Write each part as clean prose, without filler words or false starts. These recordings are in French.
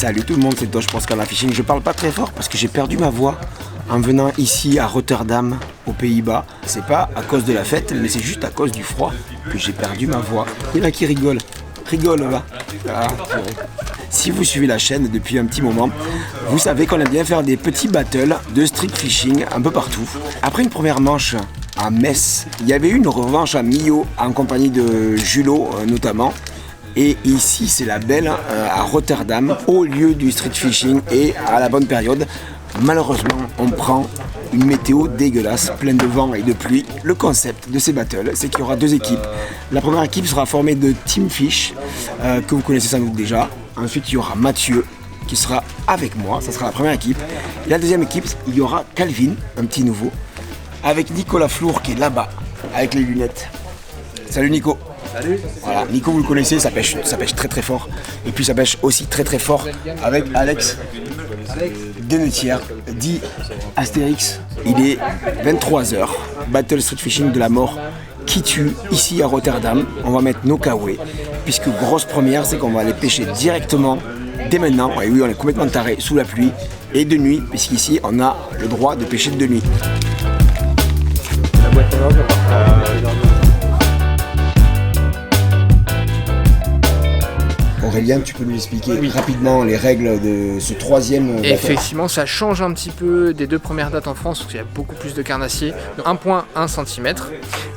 Salut tout le monde, c'est Doge pour Scala Fishing. Je parle pas très fort parce que j'ai perdu ma voix en venant ici à Rotterdam, aux Pays-Bas. C'est pas à cause de la fête, mais c'est juste à cause du froid que j'ai perdu ma voix. Il y en a qui rigolent. Rigole, va. Ah, si vous suivez la chaîne depuis un petit moment, vous savez qu'on aime bien faire des petits battles de street fishing un peu partout. Après une première manche à Metz, il y avait eu une revanche à Millau en compagnie de Julot notamment. Et ici, c'est la belle à Rotterdam, au lieu du street fishing et à la bonne période. Malheureusement, on prend une météo dégueulasse, pleine de vent et de pluie. Le concept de ces battles, c'est qu'il y aura deux équipes. La première équipe sera formée de Team Fish, que vous connaissez sans doute déjà. Ensuite, il y aura Mathieu, qui sera avec moi. Ça sera la première équipe. Et la deuxième équipe, il y aura Calvin, un petit nouveau, avec Nicolas Flour, qui est là-bas, avec les lunettes. Salut Nico. Salut. Voilà, Nico vous le connaissez, ça pêche très très fort. Et puis ça pêche aussi très très fort avec Alex Denetière, dit Astérix. Il est 23h, Battle Street Fishing de la mort qui tue ici à Rotterdam. On va mettre nos kawaii, puisque grosse première, c'est qu'on va aller pêcher directement dès maintenant. Et oui, on est complètement taré sous la pluie et de nuit, puisqu'ici on a le droit de pêcher de nuit. La boîte à langue, Aurélien, tu peux nous expliquer rapidement les règles de ce troisième battle? Effectivement, ça change un petit peu des deux premières dates en France, parce qu'il y a beaucoup plus de carnassiers. 1,1 cm.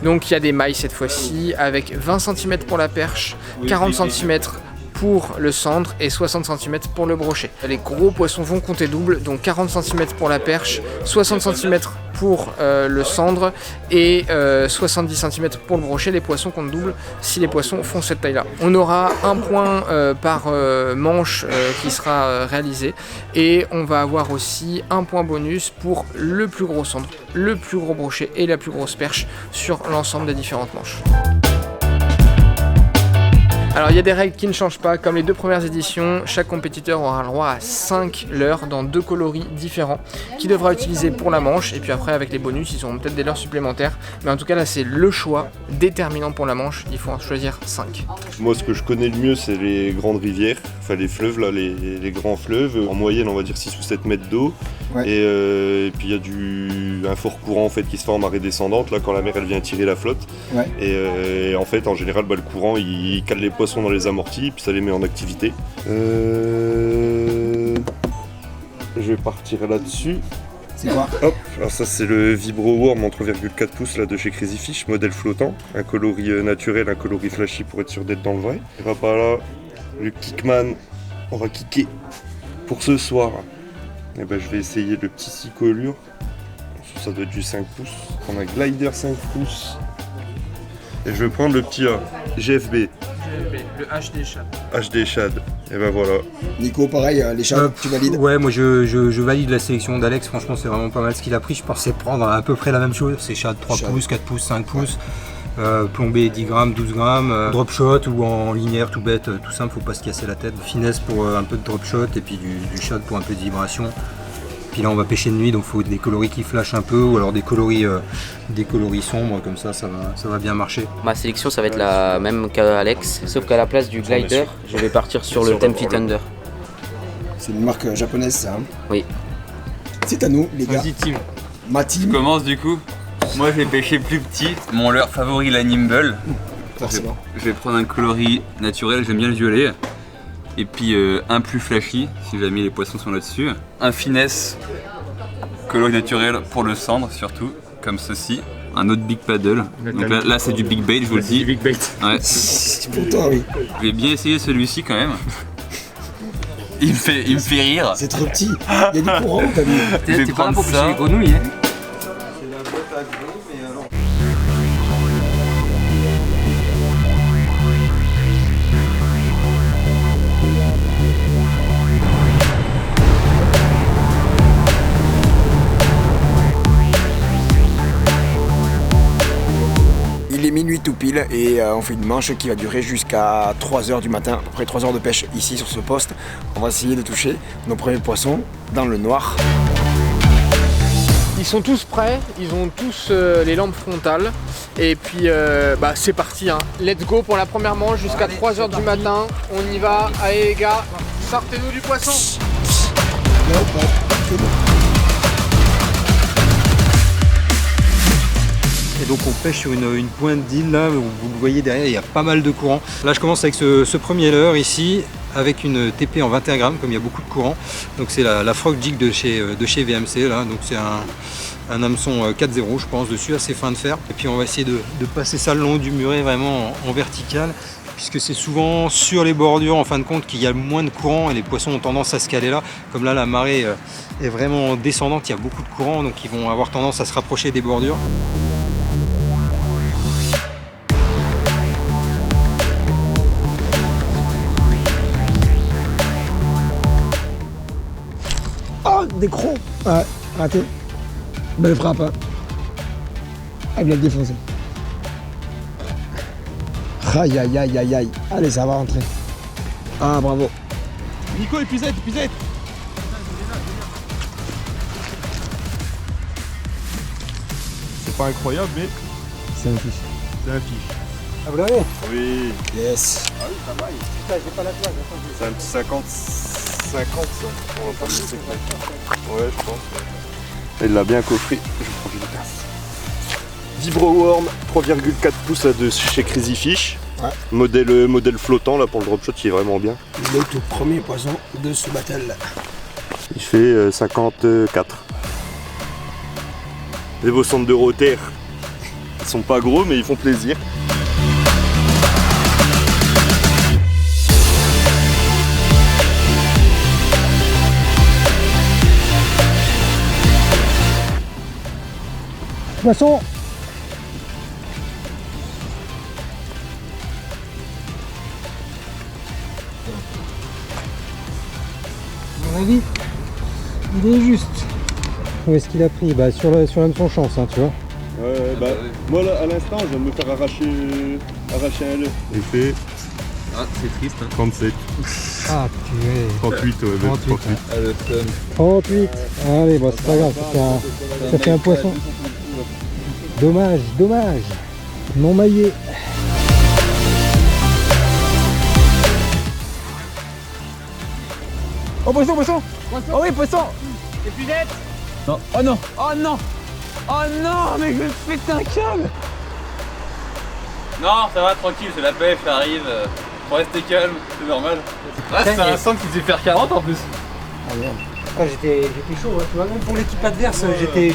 Donc il y a des mailles cette fois-ci, avec 20 cm pour la perche, 40 cm pour le cendre et 60 cm pour le brochet. Les gros poissons vont compter double, donc 40 cm pour la perche, 60 cm pour le cendre et 70 cm pour le brochet. Les poissons comptent double si les poissons font cette taille là. On aura un point par manche qui sera réalisé, et on va avoir aussi un point bonus pour le plus gros cendre, le plus gros brochet et la plus grosse perche sur l'ensemble des différentes manches. Alors il y a des règles qui ne changent pas, comme les deux premières éditions, chaque compétiteur aura le droit à 5 leurres dans 2 coloris différents qu'il devra utiliser pour la manche, et puis après avec les bonus ils auront peut-être des leurres supplémentaires, mais en tout cas là c'est le choix déterminant pour la manche, il faut en choisir 5. Moi ce que je connais le mieux c'est les grandes rivières, enfin les fleuves là, les grands fleuves, en moyenne on va dire 6 ou 7 mètres d'eau, ouais. Et puis il y a un fort courant en fait qui se fait en marée descendante là quand la mer elle vient tirer la flotte, ouais. Et en fait en général le courant il cale les poissons dans les amortis, puis ça les met en activité. Je vais partir là-dessus. C'est quoi? Hop, alors ça c'est le Vibro Worm en 3,4 pouces là, de chez Crazy Fish, modèle flottant. Un coloris naturel, un coloris flashy pour être sûr d'être dans le vrai. Et va par là, le Kickman, on va kicker pour ce soir. Et ben, je vais essayer le petit 6 colures. Ça doit être du 5 pouces. On a Glider 5 pouces. Et je vais prendre le petit GFB. Le HD Shad. HD Shad, et ben voilà. Nico, pareil, les shads, tu valides? Ouais, moi je valide la sélection d'Alex, franchement c'est vraiment pas mal ce qu'il a pris. Je pensais prendre à peu près la même chose, c'est shad 3 pouces, 4 pouces, 5 pouces, plombé 10 grammes, 12 grammes, drop shot ou en linéaire tout bête, tout simple, faut pas se casser la tête. Finesse pour un peu de drop shot et puis du shot pour un peu de vibration. Puis là on va pêcher de nuit, donc il faut des coloris qui flashent un peu, ou alors des coloris sombres, comme ça va bien marcher. Ma sélection ça va être la même qu'Alex, sauf qu'à la place du glider, je vais partir sur le 10 Feet Under. C'est une marque japonaise ça, hein? Oui. C'est à nous les gars. Vas-y team. Ma team. Je commence du coup. Moi je vais pêcher plus petit, mon leurre favori la Nimble. Forcément. Je vais prendre un coloris naturel, j'aime bien le violet. Et puis un plus flashy, si jamais les poissons sont là-dessus. Un finesse, coloris naturel pour le cendre surtout, comme ceci. Un autre big paddle. Donc là c'est du big bait, je vous le dis. C'est du big bait. Ouais. C'est pour toi, oui. Je vais bien essayer celui-ci quand même. Il me fait rire. C'est trop petit. Il y a du courant, t'as vu. T'es pas là pour pêcher les grenouilles, hein? Il est minuit tout pile et on fait une manche qui va durer jusqu'à 3h du matin, après 3 heures de pêche ici sur ce poste. On va essayer de toucher nos premiers poissons dans le noir. Ils sont tous prêts, ils ont tous les lampes frontales. Et puis c'est parti, hein. Let's go pour la première manche jusqu'à 3h du matin. On y va, allez les gars. Sortez-nous du poisson. Non, c'est bon. Et donc on pêche sur une pointe d'île là, où vous le voyez derrière, il y a pas mal de courant. Là je commence avec ce premier leurre ici, avec une TP en 21 grammes, comme il y a beaucoup de courant. Donc c'est la Frog Jig de chez VMC là, donc c'est un hameçon 4.0 je pense dessus, assez fin de fer. Et puis on va essayer de passer ça le long du muret vraiment en vertical, puisque c'est souvent sur les bordures en fin de compte qu'il y a moins de courant et les poissons ont tendance à se caler là. Comme là la marée est vraiment descendante, il y a beaucoup de courant, donc ils vont avoir tendance à se rapprocher des bordures. Oh, des crocs. Ouais, raté. Belle frappe. Hein. Ah, il l'a défoncé. Aïe, aïe, aïe, aïe, aïe. Allez, ça va rentrer. Ah, bravo. Nico, épuisette. C'est pas incroyable, mais C'est un fiche. c'est un fiche. Ah vous l'avez? Oui, Yes. J'ai pas la toile, c'est un petit 50 ça. On va pas le laisser claquer. Ouais, je pense. Il l'a bien coffré, je prends une tasse. Vibro Worm 3,4 pouces là, de chez Crazy Fish. Ouais. Modèle flottant là pour le drop shot qui est vraiment bien. Le tout premier poisson de ce battle. Il fait 54. Les beaux centres de rotaire, ils sont pas gros mais ils font plaisir. Poisson. À mon avis, il est juste. Où est-ce qu'il a pris? Bah sur l'hameçon chance, hein, tu vois. Ouais, bah, moi là, à l'instant, je viens de me faire arracher un leurre. Il fait Ah, c'est triste. Hein. 37. Ah purée. 38, ouais, 38. 38. Ah, le seum. 38. Allez, bon c'est pas grave, ça fait un poisson. Dommage. Non maillé. Oh, poisson. Oh oui, poisson. Épuisette. Non. Oh non. Oh non. Oh non, mais je vais péter un câble. Non, ça va, tranquille, c'est la pêche, ça arrive. Faut rester calme, c'est normal. Ah, c'est un centre qui devait faire 40 en plus. Ah, j'étais chaud, hein, tu vois, même pour l'équipe adverse,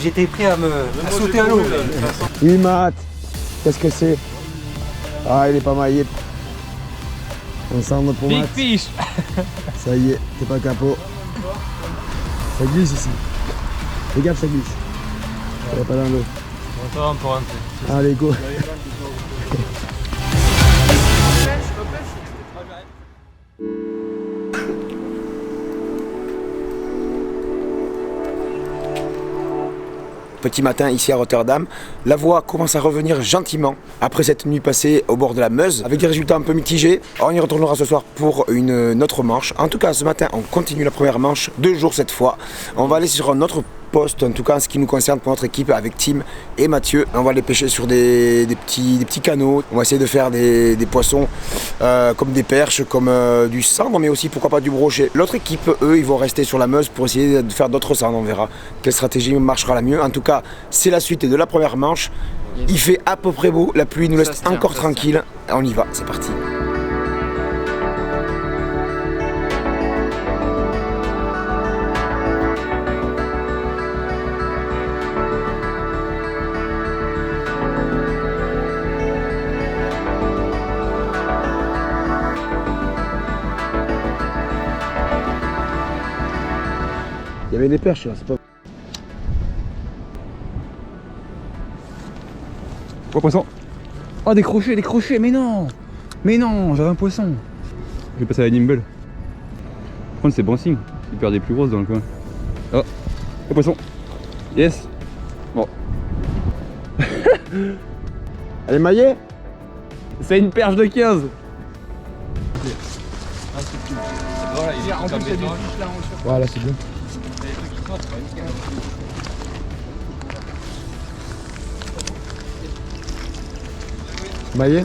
j'étais prêt à sauter à l'eau. Oui, Matt. Qu'est-ce que c'est? Ah, il est pas maillé. On sent notre Big Matt. fish. Ça y est, t'es pas capot. Ça glisse ici. Fais gaffe, ça glisse. Ça va pas dans l'eau. Allez, go. Petit matin ici à Rotterdam, la voie commence à revenir gentiment après cette nuit passée au bord de la Meuse avec des résultats un peu mitigés. On y retournera ce soir pour une autre manche. En tout cas ce matin on continue la première manche, 2 jours cette fois. On va aller sur un autre poste, en tout cas en ce qui nous concerne pour notre équipe avec Tim et Mathieu. On va aller pêcher sur des petits canaux. On va essayer de faire des poissons comme des perches, comme du cendre, mais aussi pourquoi pas du brochet. L'autre équipe, eux, ils vont rester sur la Meuse pour essayer de faire d'autres cendres. On verra quelle stratégie marchera la mieux. En tout cas, c'est la suite de la première manche. Il fait à peu près beau, la pluie nous laisse encore tranquille. On y va, c'est parti. Il y avait des perches là, c'est pas... Quoi, poisson? Oh, des crochets, mais non, j'avais un poisson. Je vais passer à la nimble. Par contre, c'est bon signe. Il perd des plus grosses dans le coin. Oh, le poisson. Yes. Bon. Elle est maillée? C'est une perche de 15. Voilà, c'est bien. Maillé?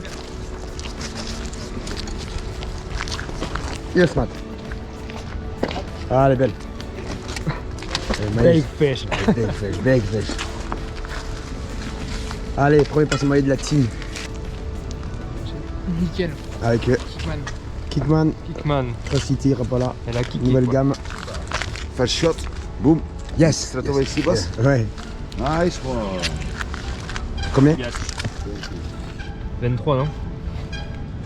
Yes, Matt. Ah, elle est belle. Big fish. Big fish, big fish. Allez, premier poisson maillot de la team. Nickel. Avec Kickman. Kickman, Kickman. City, Rapala. Elle a kické. Nouvelle quoi. gamme. First shot. Boom. Yes. Tu l'as trouvé ici, boss? Ouais. Nice one. Combien? 23, non?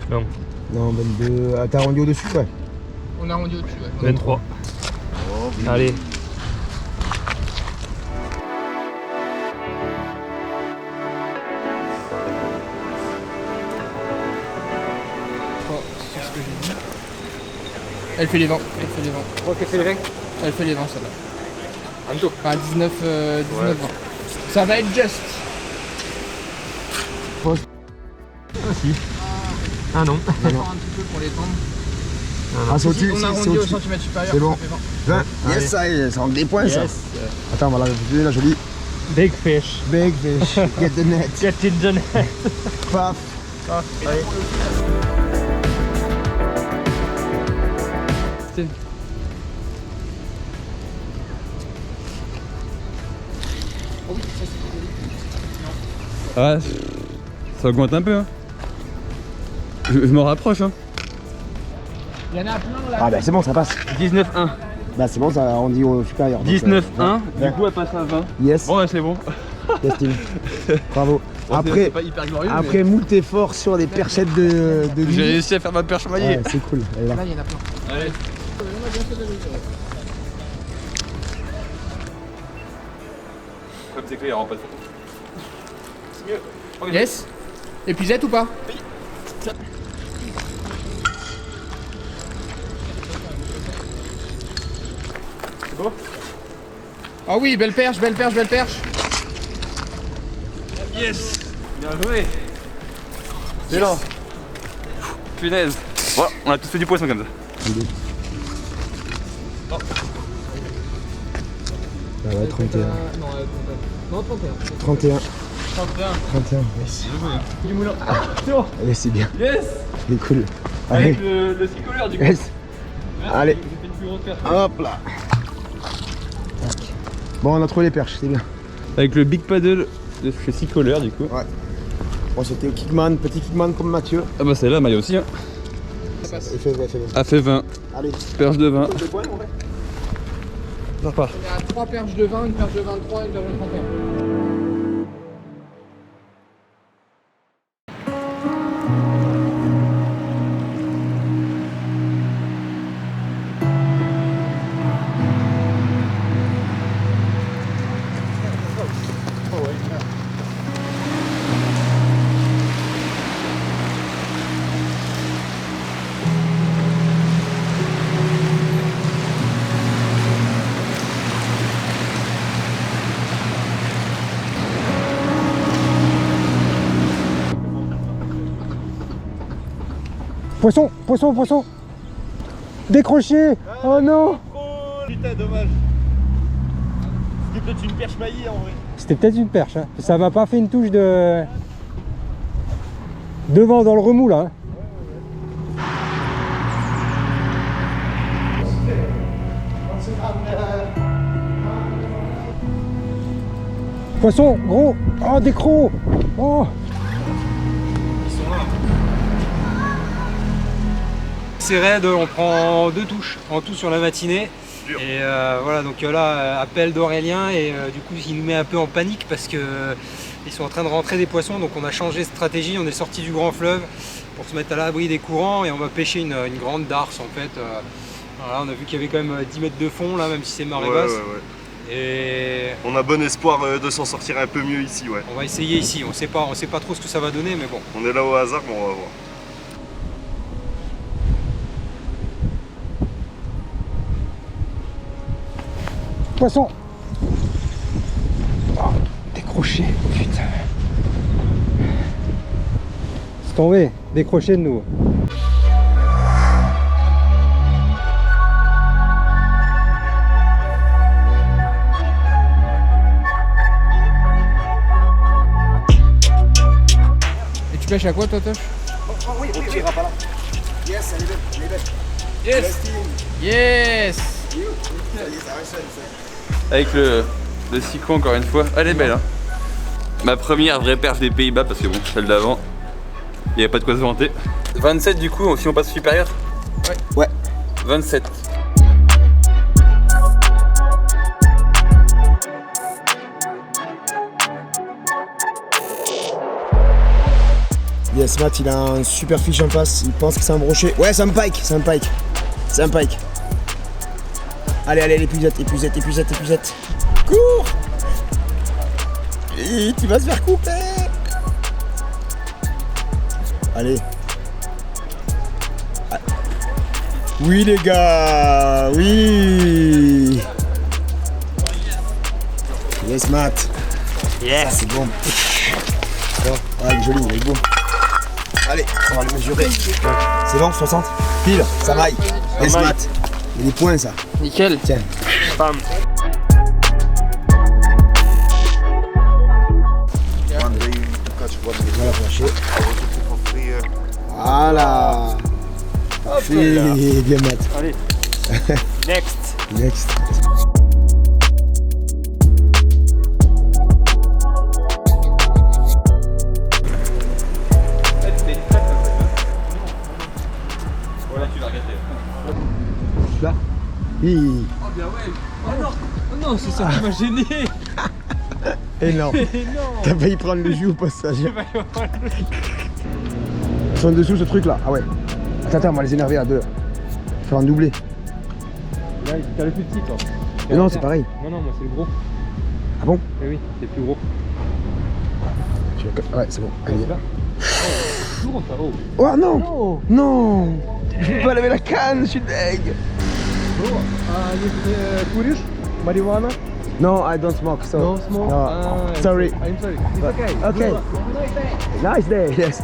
Non. Non, 22. Ah, t'as rendu au-dessus, ouais. On a rendu au-dessus. Ouais. 23. Allez. C'est ce que j'ai dit. Elle fait les vents. Elle fait les vents. Tu crois qu'elle fait les règles? Elle fait les vents celle-là. Un taux. Enfin 19 vents. Ça va être juste. Ah non. Encore un petit peu pour les tendre. Ah, c'est au-dessus, On a c'est rendu au au-dessus. centimètre supérieur. C'est bon. Ça fait 20. 20. Yes, ça y est, ça rentre des points, ça. Attends, voilà, la jolie. Big fish. Big fish. Get the net. Get in the net. Paf. Allez. Ah, ça augmente un peu. Hein. Je m'en rapproche. Hein. Il y en a plein là. Ah, bah c'est bon, ça passe. 19-1. Bah c'est bon, ça rendit au supérieur. donc, 19-1. ouais. Du coup, elle passe à 20. Yes. Bon, ouais, c'est bon. Yes, Tim. Bravo. Bon, Après, c'est pas hyper glorieux. après moult efforts sur les perchettes de mais nuit. j'ai réussi à faire ma perche maillée. Ouais, c'est cool. Elle est là. Là il y en a plein. Allez. Comme c'est clair, il n'y aura pas de photo. C'est mieux. Yes. Épuisette ou pas? C'est beau? Ah oui, belle perche, belle perche, belle perche. Yes. Bien joué. C'est là. Punaise. Voilà, on a tous fait du poisson comme ça. Ah ouais, 31. Non, 31. 31. 31. 31, yes. Du moulin. Allez, c'est bien. Yes. C'est cool. Allez. Avec le six-couleur du coup. Yes. Allez. J'ai fait une plus grosse perche. Hop là. Bon, on a trouvé les perches, c'est bien. Avec le big paddle de chez Six Color du coup. Ouais. Bon, c'était au Kickman, petit Kickman comme Mathieu. Ah bah celle-là, maille aussi. Hein. Il fait 20, il fait 20. A fait 20. Allez. Perche de 20. Deux points, mon vrai. Ça repart. Il y a 3 perches de 20, une perche de 23 et une perche de 31. Poisson, poisson, poisson. Décroché. Oh non. Putain, dommage. C'était peut-être une perche maillée en vrai. C'était peut-être une perche, hein. Ça m'a pas fait une touche de... devant dans le remous là. Hein. Poisson, gros. Oh, des crocs. Oh. C'est raide, on prend 2 touches en tout sur la matinée. Et voilà, donc là, appel d'Aurélien et du coup il nous met un peu en panique parce que ils sont en train de rentrer des poissons, donc on a changé de stratégie, on est sorti du grand fleuve pour se mettre à l'abri des courants et on va pêcher une grande darse en fait. Voilà, on a vu qu'il y avait quand même 10 mètres de fond là, même si c'est marée basse. Et on a bon espoir de s'en sortir un peu mieux ici, ouais. on va essayer ici, on sait pas trop ce que ça va donner, mais bon. On est là au hasard, mais on va voir. Poisson. Oh, décroché, putain. C'est tombé, décroché de nous. Et tu pêches à quoi toi, Tosh? Oui, on tirera pas là. Yes, elle est belle, elle est belle. Yes. Yes. Avec le cyclo encore une fois. Elle est belle, hein. Ma première vraie perche des Pays-Bas, parce que bon, celle d'avant, il n'y avait pas de quoi se vanter. 27 du coup, si on passe supérieur. Ouais. 27. Yes, Matt, il a un super fiche en face. Il pense que c'est un brochet. Ouais, c'est un pike, c'est un pike. C'est un pike. Allez, allez, l'épuisette, épuisette, épuisette, épuisette. Cours! Et tu vas se faire couper. Allez. Ah. Oui, les gars, oui. Yes, Matt. Yes. Ah, c'est bon. Bon. Ah, il est joli, il est beau. Allez, on va le mesurer. C'est bon, 60? Pile, ça vaille. Yes, Matt. Il y a des points, ça. Nickel. Tiens. Bam. Voilà, fâché. Voilà. Parfait. Bien, Matt. Allez. Next. Next. Voilà, tu vas regretter. Là. Oui. Oh bien ouais. Oh non, c'est ça qui m'a gêné. Énorme. T'as failli prendre le jus au passage. Ils sont en dessous ce truc là. Ah ouais. Attends, on va les énerver à deux. Faire un doublé. Là, t'as le plus petit toi. Mais non, c'est pareil. Non, moi c'est le gros. Ah bon? Eh oui, c'est plus gros. Ouais, c'est bon. Allez. Là. Oh, ça, oh. Oh non! Non! Je peux pas laver la canne, je suis deg! Куришь? Marijuana? No, I don't smoke, so... No smoke? No. Sorry. I'm sorry. It's okay. Okay. Nice day, yes.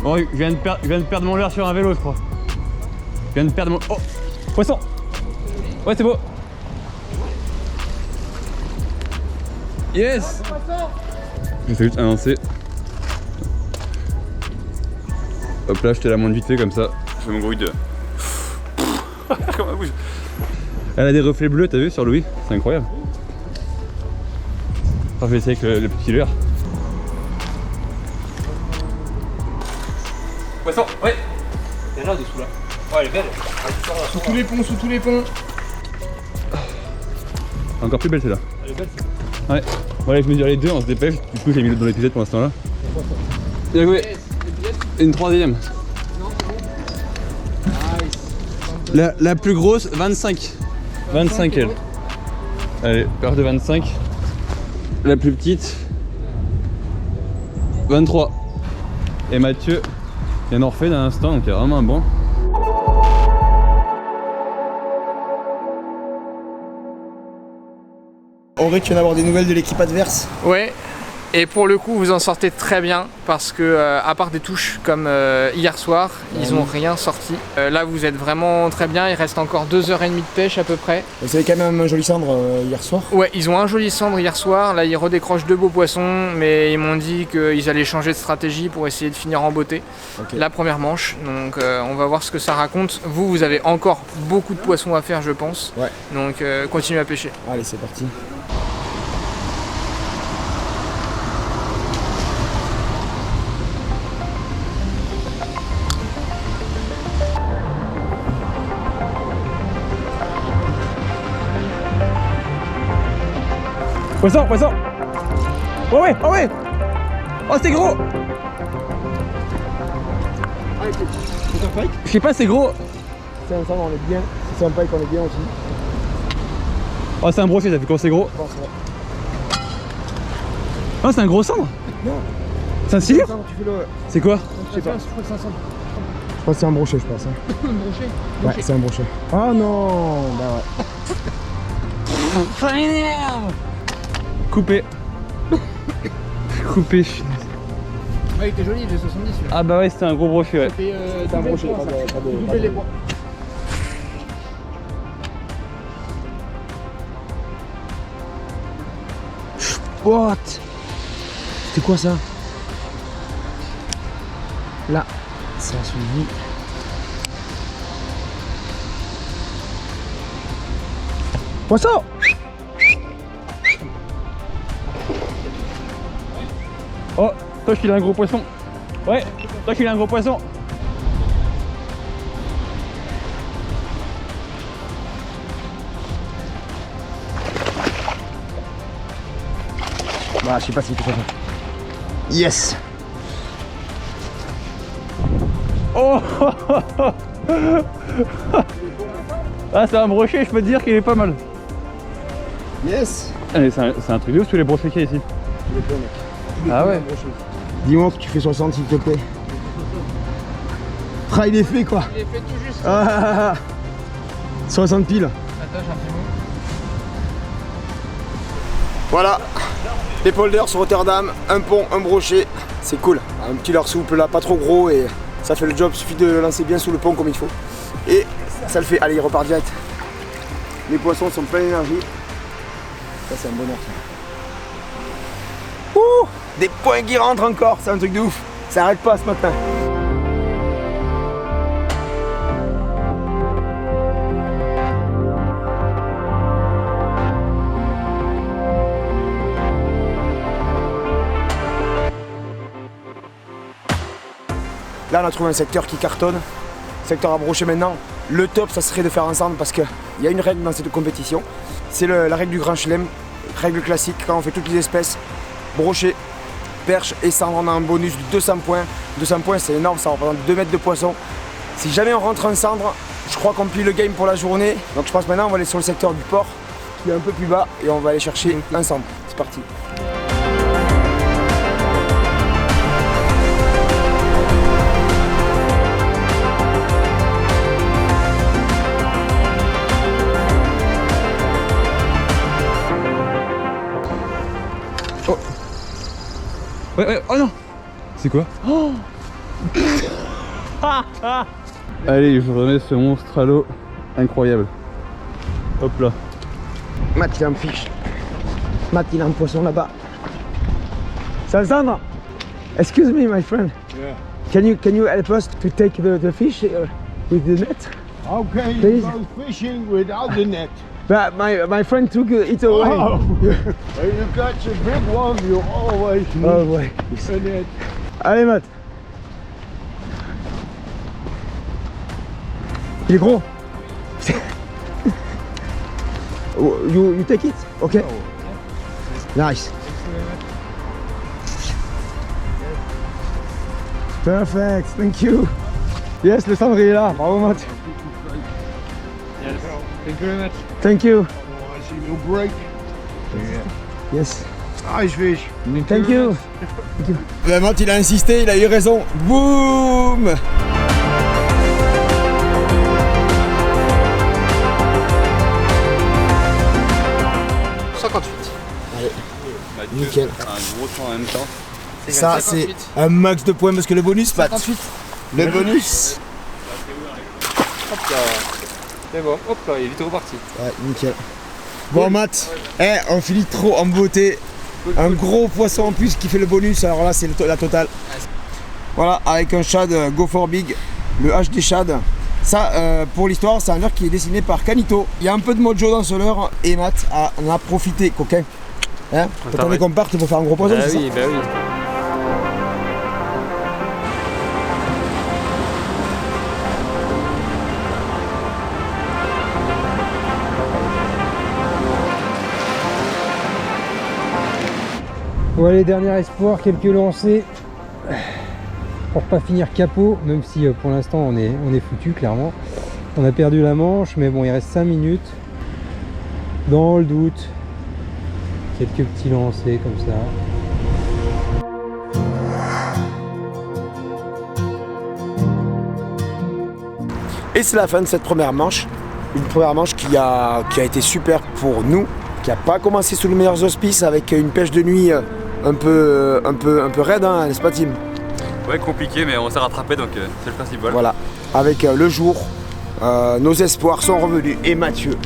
Bon, je viens de perdre mon leurre sur un vélo, je crois. Je viens de perdre mon... Oh! Poisson! Ouais, c'est beau! Yes! Je fais juste un lancer. Hop là, j'étais à la moindre comme ça. Je fais mon bruit de... Comment elle bouge. Elle a des reflets bleus, t'as vu, sur Louis? C'est incroyable. Alors, je vais essayer avec le petit leurre. Poisson, ouais. Il y en a dessous là. Ouais, elle est belle. Sous tous les ponts, sous tous les ponts. Encore plus belle celle-là. Elle est belle. Ouais. Voilà, je mesure les deux, on se dépêche. Du coup, j'ai mis l'autre dans l'épisode pour l'instant là. Bien joué. Et une troisième. La plus grosse, 25. 25 elle. Allez, perche de 25. La plus petite, 23. Et Mathieu, il en refait d'un instant, donc il y a vraiment un bon. Auré, tu viens d'avoir des nouvelles de l'équipe adverse? Ouais. Et pour le coup, vous en sortez très bien parce que, à part des touches comme hier soir, ils n'ont rien sorti. Là, vous êtes vraiment très bien. Il reste encore 2h30 de pêche à peu près. Vous avez quand même un joli cendre hier soir? Ouais, ils ont un joli cendre hier soir. Là, ils redécrochent 2 beaux poissons, mais ils m'ont dit qu'ils allaient changer de stratégie pour essayer de finir en beauté. Okay. La première manche. Donc, on va voir ce que ça raconte. Vous avez encore beaucoup de poissons à faire, je pense. Ouais. Donc, continuez à pêcher. Allez, c'est parti. Poisson, poisson! Oh ouais, oh ouais! Oh c'est gros! C'est un pike? Je sais pas, c'est gros! C'est un cendre, on est bien. Si c'est un pike, on est bien aussi. Oh c'est un brochet, ça fait quand c'est gros? Je pense, ouais. Oh c'est un gros cendre? Non. C'est un cire? Tu fais le... C'est quoi? Je sais pas. Je crois que c'est un cendre. Je pense que c'est un brochet, je pense. Hein. Un brochet. Ouais, c'est un brochet. Oh non! Bah ouais. Coupé. Coupé. Ah, il était joli, il était 70 celui-là. Ah bah ouais, c'était un gros brochet, ouais. C'est un brochet, pas de... Coupez les points. What? C'est quoi ça? Là, c'est un suivi. Poisson! Oh, Tosh il a un gros poisson. Ouais, Tosh il a un gros poisson. Bah, je sais pas si c'est ça. Yes! Oh ah, c'est un brochet, je peux te dire qu'il est pas mal. Yes! Allez, c'est un truc de ouf tous les brochets qu'il y a ici. Ah ouais. Dis-moi que tu fais 60 s'il te plaît. Il est fait quoi. Il est fait tout juste. 60 piles. Attends, j'ai un petit mot. Voilà, les polders sur Rotterdam, un pont, un brochet, c'est cool. Un petit leurre souple là, pas trop gros et ça fait le job, il suffit de le lancer bien sous le pont comme il faut. Et ça le fait, allez il repart direct. Les poissons sont pleins d'énergie. Ça c'est un bonheur ça. Ouh, des points qui rentrent encore, c'est un truc de ouf. Ça arrête pas ce matin. Là on a trouvé un secteur qui cartonne, secteur à brocher maintenant. Le top ça serait de faire ensemble parce qu'il y a une règle dans cette compétition. C'est la règle du grand chelem, règle classique quand on fait toutes les espèces. Brochet, perche et cendre, on a un bonus de 200 points. 200 points c'est énorme, ça représente 2 mètres de poisson. Si jamais on rentre en cendre, je crois qu'on plie le game pour la journée. Donc je pense maintenant on va aller sur le secteur du port qui est un peu plus bas et on va aller chercher un cendre. C'est parti. Ouais, oh non. C'est quoi? Oh allez, je remets ce monstre à l'eau. Incroyable. Hop là. Matt il a un fiche. Matt il a un poisson là-bas. Sandra, excuse me my friend. Yeah. Can you help us to take the fish with the net? Okay, Please. you go fishing without the net. But my friend took it away. Oh. When you catch a big one, you always need Oh ouais. a net. Allez Matt. Il est gros. you take it? Okay. Nice. Perfect, thank you. Yes, le cendrier est là. Bravo Matt. Yes. Thank you very much. Thank you. I see you break. Yes. Nice fish. Thank you. Ben Matt il a insisté, il a eu raison. Boum. Allez, nickel. Un gros temps en même temps. Ça c'est un max de points parce que le bonus, Pat. 58. Le bonus. Hop là. C'est bon, hop là, il est vite reparti. Ouais, nickel. Bon Matt, on finit trop en beauté. Un gros poisson en plus qui fait le bonus, alors là c'est la totale. Voilà, avec un shad Go for Big, le HD shad. Ça, pour l'histoire, c'est un leurre qui est dessiné par Canito. Il y a un peu de mojo dans ce leurre et Matt en a profité, coquin. Hein, t'attendais qu'on parte pour faire un gros poisson, c'est oui, ça? bah oui. Bon allez, dernier espoir, quelques lancers pour pas finir capot, même si pour l'instant on est foutu clairement. On a perdu la manche, mais bon, il reste 5 minutes. Dans le doute, quelques petits lancers comme ça. Et c'est la fin de cette première manche. Une première manche qui a été super pour nous, qui n'a pas commencé sous les meilleurs auspices avec une pêche de nuit un peu raide, hein, n'est-ce pas Tim? Ouais, compliqué, mais on s'est rattrapé donc c'est le principal. Voilà, avec le jour, nos espoirs sont revenus et Mathieu,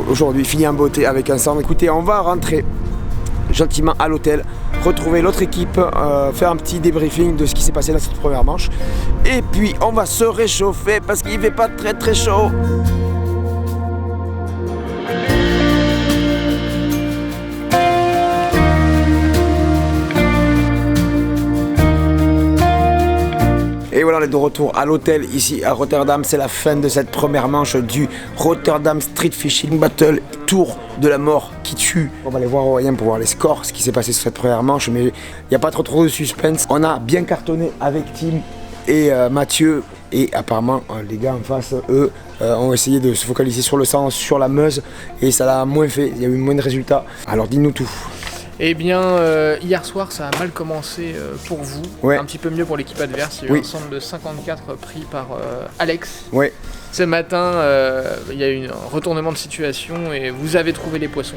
aujourd'hui, finit en beauté avec un cendre. Écoutez, on va rentrer gentiment à l'hôtel, retrouver l'autre équipe, faire un petit débriefing de ce qui s'est passé dans cette première manche. Et puis on va se réchauffer parce qu'il ne fait pas très chaud. voilà, on est de retour à l'hôtel ici à Rotterdam. C'est la fin de cette première manche du Rotterdam Street Fishing Battle, tour de la mort qui tue. On va aller voir Aurélien pour voir les scores, ce qui s'est passé sur cette première manche, mais il n'y a pas trop de suspense. On a bien cartonné avec Tim et Mathieu, et apparemment les gars en face, eux, ont essayé de se focaliser sur le sang, sur la Meuse, et ça l'a moins fait, il y a eu moins de résultats. Alors dis-nous tout. Eh bien, hier soir, ça a mal commencé pour vous. Ouais. Un petit peu mieux pour l'équipe adverse. Il y a eu un centre de 54 pris par Alex. Ouais. Ce matin, il y a eu un retournement de situation et vous avez trouvé les poissons.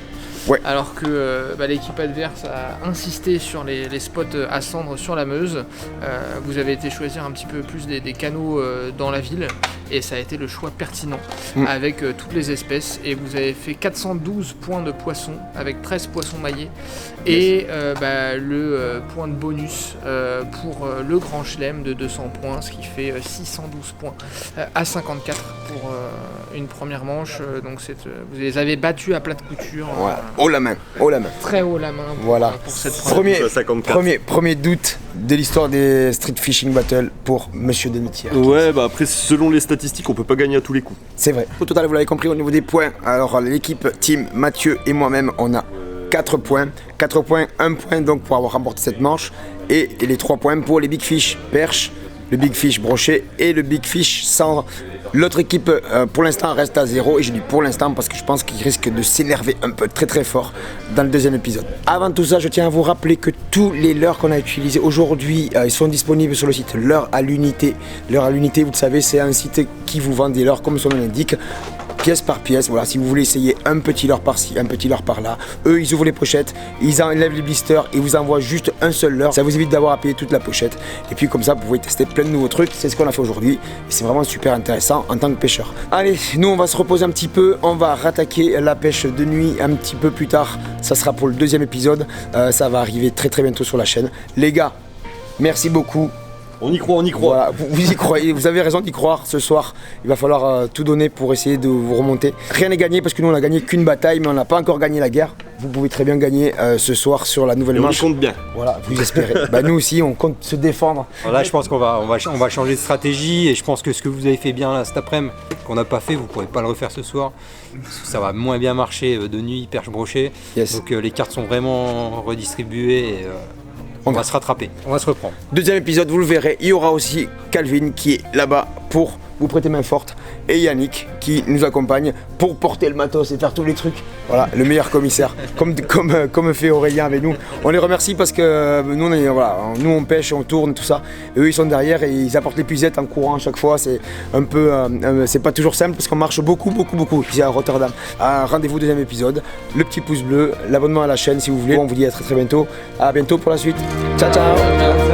Ouais. Alors que l'équipe adverse a insisté sur les spots à cendre sur la Meuse. Vous avez été choisir un petit peu plus des canaux dans la ville. Et ça a été le choix pertinent avec toutes les espèces. Et vous avez fait 412 points de poissons avec 13 poissons maillés. Et le point de bonus pour le Grand Chelem de 200 points, ce qui fait 612 points à 54 pour une première manche. Donc vous les avez battus à plate couture. Voilà. Haut la main, haut la main. Très haut la main voilà. Pour cette première. Premier doute de l'histoire des Street Fishing Battle pour Monsieur Demitière. Ouais, bah après, selon les statistiques, on peut pas gagner à tous les coups. C'est vrai. Au total, vous l'avez compris, au niveau des points, alors l'équipe Team Mathieu et moi-même, on a 4 points. 4 points, 1 point donc pour avoir remporté cette manche. Et les 3 points pour les Big Fish perche, le Big Fish brochet et le Big Fish cendre. L'autre équipe, pour l'instant, reste à 0. Et je dis pour l'instant parce que je pense qu'il risque de s'énerver un peu très fort dans le deuxième épisode. Avant tout ça, je tiens à vous rappeler que tous les leurres qu'on a utilisés aujourd'hui, ils sont disponibles sur le site Leurre à l'unité. Leurre à l'unité, vous le savez, c'est un site qui vous vend des leurres comme son nom l'indique. Pièce par pièce, voilà, si vous voulez essayer un petit leurre par-ci, un petit leurre par-là, eux ils ouvrent les pochettes, ils enlèvent les blisters et vous envoient juste un seul leurre, ça vous évite d'avoir à payer toute la pochette, et puis comme ça vous pouvez tester plein de nouveaux trucs, c'est ce qu'on a fait aujourd'hui, et c'est vraiment super intéressant en tant que pêcheur. Allez, nous on va se reposer un petit peu, on va rattaquer la pêche de nuit un petit peu plus tard, ça sera pour le deuxième épisode, ça va arriver très bientôt sur la chaîne. Les gars, merci beaucoup. On y croit. Voilà, vous y croyez, vous avez raison d'y croire. Ce soir, il va falloir tout donner pour essayer de vous remonter. Rien n'est gagné parce que nous on a gagné qu'une bataille, mais on n'a pas encore gagné la guerre. Vous pouvez très bien gagner ce soir sur la nouvelle manche. On compte bien. Voilà, vous espérez. Nous aussi, on compte se défendre. Là, je pense qu'on va changer de stratégie et je pense que ce que vous avez fait bien là cet après-midi, qu'on n'a pas fait, vous ne pourrez pas le refaire ce soir. Parce que ça va moins bien marcher de nuit, perche brochée. Yes. Donc les cartes sont vraiment redistribuées et on va se rattraper, on va se reprendre. Deuxième épisode, vous le verrez, il y aura aussi Calvin qui est là-bas pour vous prêter main forte et Yannick qui nous accompagne pour porter le matos et faire tous les trucs. Voilà, le meilleur commissaire, comme fait Aurélien avec nous. On les remercie parce que nous on pêche, on tourne, tout ça. Et eux ils sont derrière et ils apportent l'épuisette en courant à chaque fois. C'est un peu, c'est pas toujours simple parce qu'on marche beaucoup ici à Rotterdam. Rendez-vous deuxième épisode, le petit pouce bleu, l'abonnement à la chaîne si vous voulez. On vous dit à très bientôt. À bientôt pour la suite. Ciao.